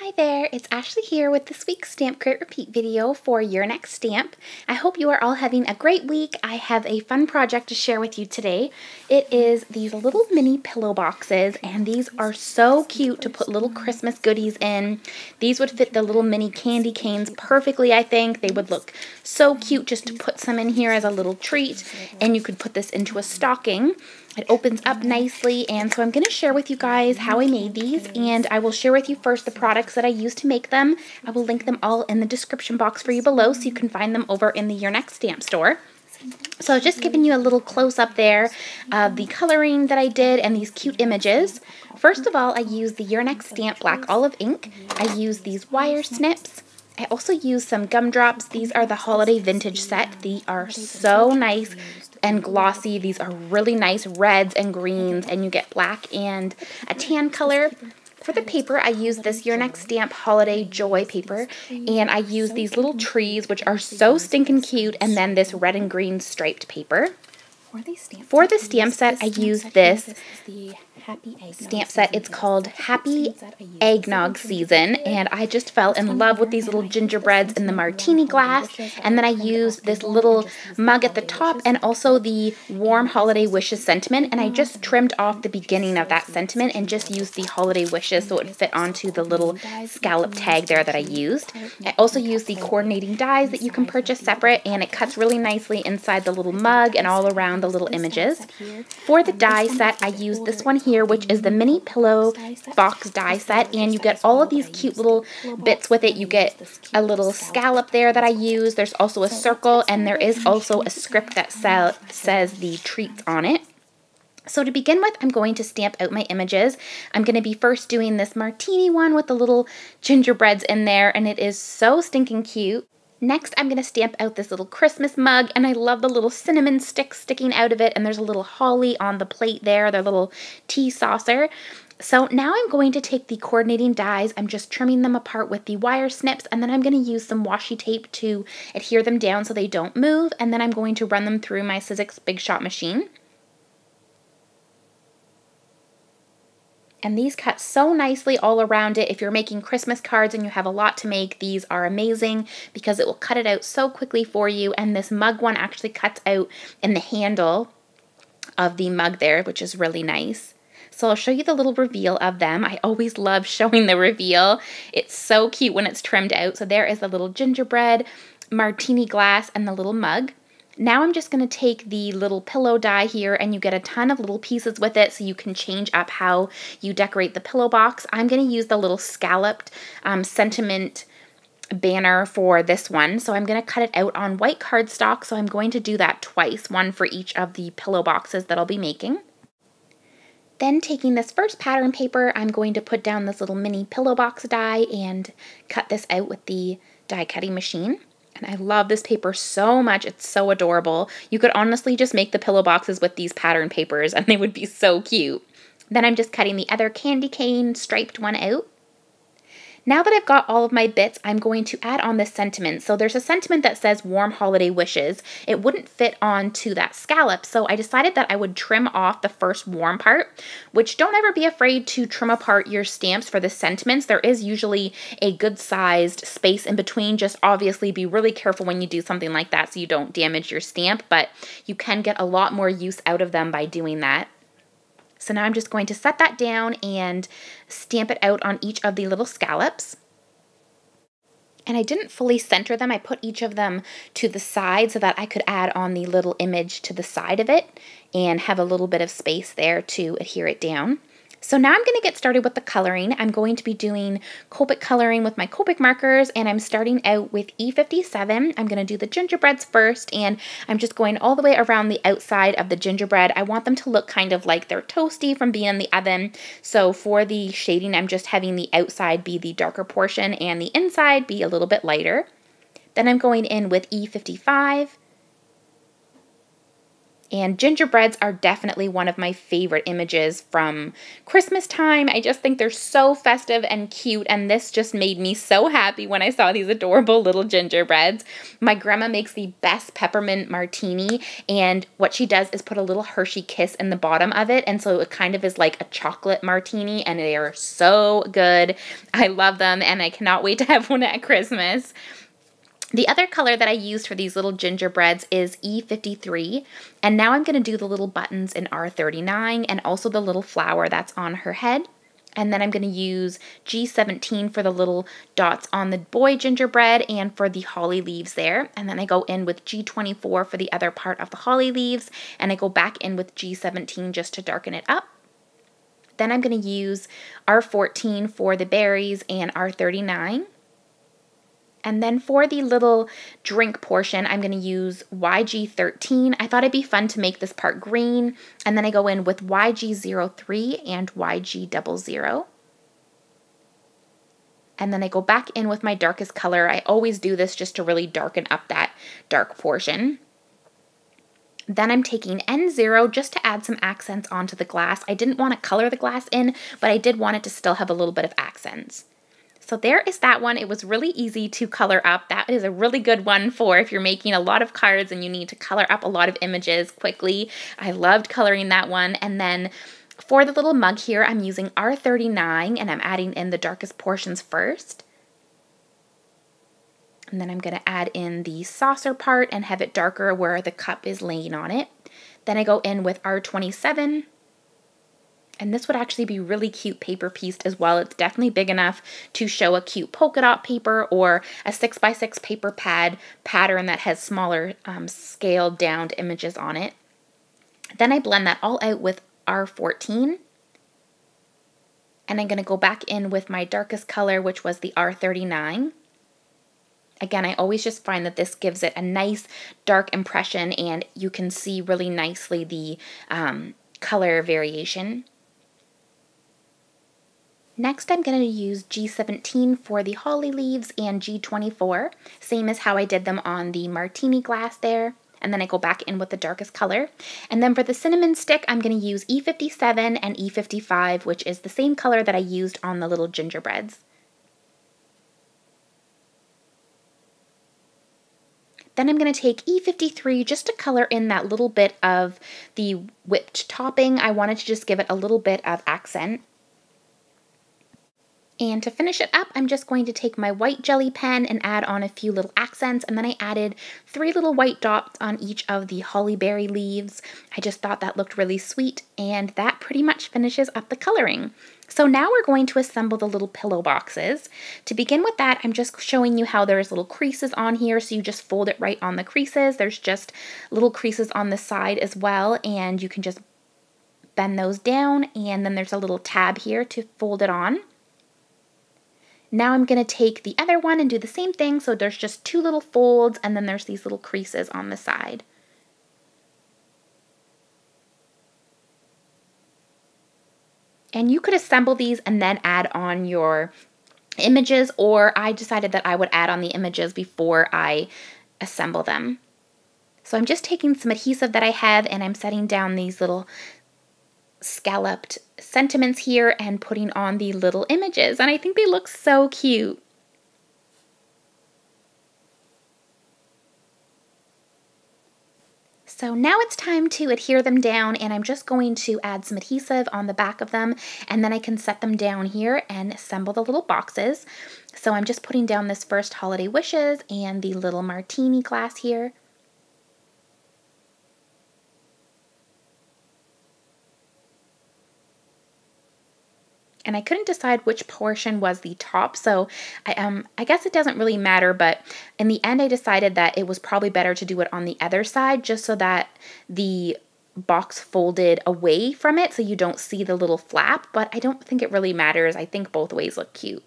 Hi there, it's Ashley here with this week's Stamp Create Repeat video for your next stamp. I hope you are all having a great week. I have a fun project to share with you today. It is these little mini pillow boxes, and these are so cute to put little Christmas goodies in. These would fit the little mini candy canes perfectly, I think. They would look so cute just to put some in here as a little treat, and you could put this into a stocking. It opens up nicely, and so I'm going to share with you guys how I made these, and I will share with you first the products that I used to make them. I will link them all in the description box for you below so you can find them over in the Your Next Stamp store. So just giving you a little close-up there of the coloring that I did and these cute images. First of all, I used the Your Next Stamp Black Olive ink. I used these wire snips. I also used some gumdrops. These are the holiday vintage set. They are so nice and glossy. These are really nice reds and greens, and you get black and a tan color. For the paper, I used this Your Next Stamp Holiday Joy paper, and I used these little trees, which are so stinking cute, and then this red and green striped paper. For the stamp set, I used this stamp set. It's called Happy Eggnog Season, and I just fell in love with these little gingerbreads in the martini glass. And then I used this little mug at the top and also the warm holiday wishes sentiment, and I just trimmed off the beginning of that sentiment and just used the holiday wishes so it would fit onto the little scallop tag there that I used. I also used the coordinating dies that you can purchase separate, and it cuts really nicely inside the little mug and all around the little images. For the die set, I used this one here, which is the mini pillow box die set, and you get all of these cute little bits with it. You get a little scallop there that I use. There's also a circle, and there is also a script that says the treats on it. So to begin with, I'm going to stamp out my images. I'm going to be first doing this martini one with the little gingerbreads in there, and it is so stinking cute. Next, I'm going to stamp out this little Christmas mug, and I love the little cinnamon sticks sticking out of it, and there's a little holly on the plate there, their little tea saucer. So now I'm going to take the coordinating dies. I'm just trimming them apart with the wire snips, and then I'm going to use some washi tape to adhere them down so they don't move, and then I'm going to run them through my Sizzix Big Shot machine. And these cut so nicely all around it. If you're making Christmas cards and you have a lot to make, these are amazing because it will cut it out so quickly for you. And this mug one actually cuts out in the handle of the mug there, which is really nice. So I'll show you the little reveal of them. I always love showing the reveal. It's so cute when it's trimmed out. So there is the little gingerbread, martini glass, and the little mug. Now I'm just going to take the little pillow die here, and you get a ton of little pieces with it so you can change up how you decorate the pillow box. I'm going to use the little scalloped sentiment banner for this one. So I'm going to cut it out on white cardstock. So I'm going to do that twice, one for each of the pillow boxes that I'll be making. Then taking this first pattern paper, I'm going to put down this little mini pillow box die and cut this out with the die cutting machine. And I love this paper so much. It's so adorable. You could honestly just make the pillow boxes with these pattern papers and they would be so cute. Then I'm just cutting the other candy cane striped one out. Now that I've got all of my bits, I'm going to add on this sentiment. So there's a sentiment that says warm holiday wishes. It wouldn't fit onto that scallop, so I decided that I would trim off the first warm part, which don't ever be afraid to trim apart your stamps for the sentiments. There is usually a good sized space in between. Just obviously be really careful when you do something like that so you don't damage your stamp, but you can get a lot more use out of them by doing that. So now I'm just going to set that down and stamp it out on each of the little scallops. And I didn't fully center them. I put each of them to the side so that I could add on the little image to the side of it and have a little bit of space there to adhere it down. So now I'm going to get started with the coloring. I'm going to be doing Copic coloring with my Copic markers, and I'm starting out with E57. I'm going to do the gingerbreads first, and I'm just going all the way around the outside of the gingerbread. I want them to look kind of like they're toasty from being in the oven. So for the shading, I'm just having the outside be the darker portion and the inside be a little bit lighter. Then I'm going in with E55. And gingerbreads are definitely one of my favorite images from Christmas time. I just think they're so festive and cute, and this just made me so happy when I saw these adorable little gingerbreads. My grandma makes the best peppermint martini, and what she does is put a little Hershey Kiss in the bottom of it, and so it kind of is like a chocolate martini, and they are so good. I love them, and I cannot wait to have one at Christmas. The other color that I used for these little gingerbreads is E53, and now I'm going to do the little buttons in R39 and also the little flower that's on her head. And then I'm going to use G17 for the little dots on the boy gingerbread and for the holly leaves there. And then I go in with G24 for the other part of the holly leaves, and I go back in with G17 just to darken it up. Then I'm going to use R14 for the berries and R39. And then for the little drink portion, I'm going to use YG13. I thought it'd be fun to make this part green. And then I go in with YG03 and YG00. And then I go back in with my darkest color. I always do this just to really darken up that dark portion. Then I'm taking N0 just to add some accents onto the glass. I didn't want to color the glass in, but I did want it to still have a little bit of accents. So there is that one. It was really easy to color up. That is a really good one for if you're making a lot of cards and you need to color up a lot of images quickly. I loved coloring that one. And then for the little mug here, I'm using R39 and I'm adding in the darkest portions first. And then I'm going to add in the saucer part and have it darker where the cup is laying on it. Then I go in with R27. And this would actually be really cute paper pieced as well. It's definitely big enough to show a cute polka dot paper or a 6x6 paper pad pattern that has smaller scaled down images on it. Then I blend that all out with R14. And I'm going to go back in with my darkest color, which was the R39. Again, I always just find that this gives it a nice dark impression, and you can see really nicely the color variation. Next, I'm going to use G17 for the holly leaves and G24, same as how I did them on the martini glass there. And then I go back in with the darkest color. And then for the cinnamon stick, I'm going to use E57 and E55, which is the same color that I used on the little gingerbreads. Then I'm going to take E53 just to color in that little bit of the whipped topping. I wanted to just give it a little bit of accent. And to finish it up, I'm just going to take my white jelly pen and add on a few little accents, and then I added 3 little white dots on each of the holly berry leaves. I just thought that looked really sweet, and that pretty much finishes up the coloring. So now we're going to assemble the little pillow boxes. To begin with that, I'm just showing you how there's little creases on here, so you just fold it right on the creases. There's just little creases on the side as well, and you can just bend those down, and then there's a little tab here to fold it on. Now I'm going to take the other one and do the same thing, so there's just 2 little folds and then there's these little creases on the side. And you could assemble these and then add on your images, or I decided that I would add on the images before I assemble them. So I'm just taking some adhesive that I have and I'm setting down these little scalloped sentiments here and putting on the little images, and I think they look so cute. So now it's time to adhere them down, and I'm just going to add some adhesive on the back of them, and then I can set them down here and assemble the little boxes. So I'm just putting down this first holiday wishes and the little martini glass here. And I couldn't decide which portion was the top, so I guess it doesn't really matter, but in the end I decided that it was probably better to do it on the other side just so that the box folded away from it so you don't see the little flap, but I don't think it really matters. I think both ways look cute.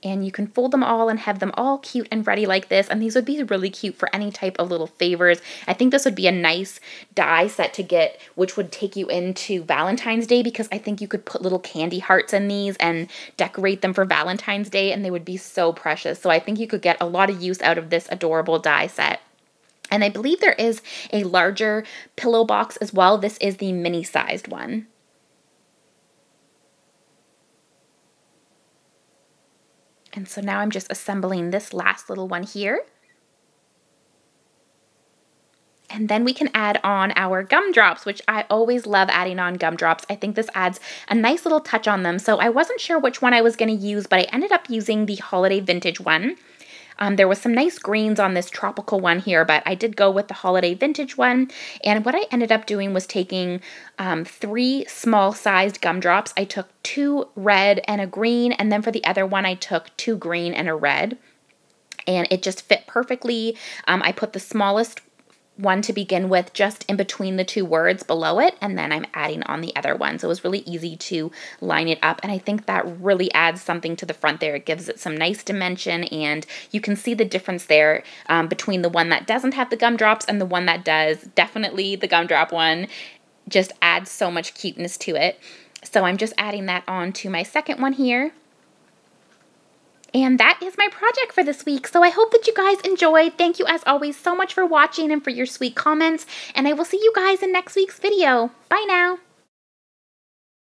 And you can fold them all and have them all cute and ready like this, and these would be really cute for any type of little favors. I think this would be a nice die set to get, which would take you into Valentine's Day, because I think you could put little candy hearts in these and decorate them for Valentine's Day, and they would be so precious. So I think you could get a lot of use out of this adorable die set. And I believe there is a larger pillow box as well. This is the mini-sized one. And so now I'm just assembling this last little one here. And then we can add on our gumdrops, which I always love adding on gumdrops. I think this adds a nice little touch on them. So I wasn't sure which one I was going to use, but I ended up using the holiday vintage one. There was some nice greens on this tropical one here, but I did go with the holiday vintage one. And what I ended up doing was taking 3 small-sized gumdrops. I took 2 red and a green, and then for the other one, I took 2 green and a red. And it just fit perfectly. I put the smallest one to begin with just in between the 2 words below it, and then I'm adding on the other one. So it was really easy to line it up, and I think that really adds something to the front there. It gives it some nice dimension, and you can see the difference there between the one that doesn't have the gumdrops and the one that does. Definitely the gumdrop one just adds so much cuteness to it. So I'm just adding that on to my second one here. And that is my project for this week. So I hope that you guys enjoyed. Thank you as always so much for watching and for your sweet comments. And I will see you guys in next week's video. Bye now.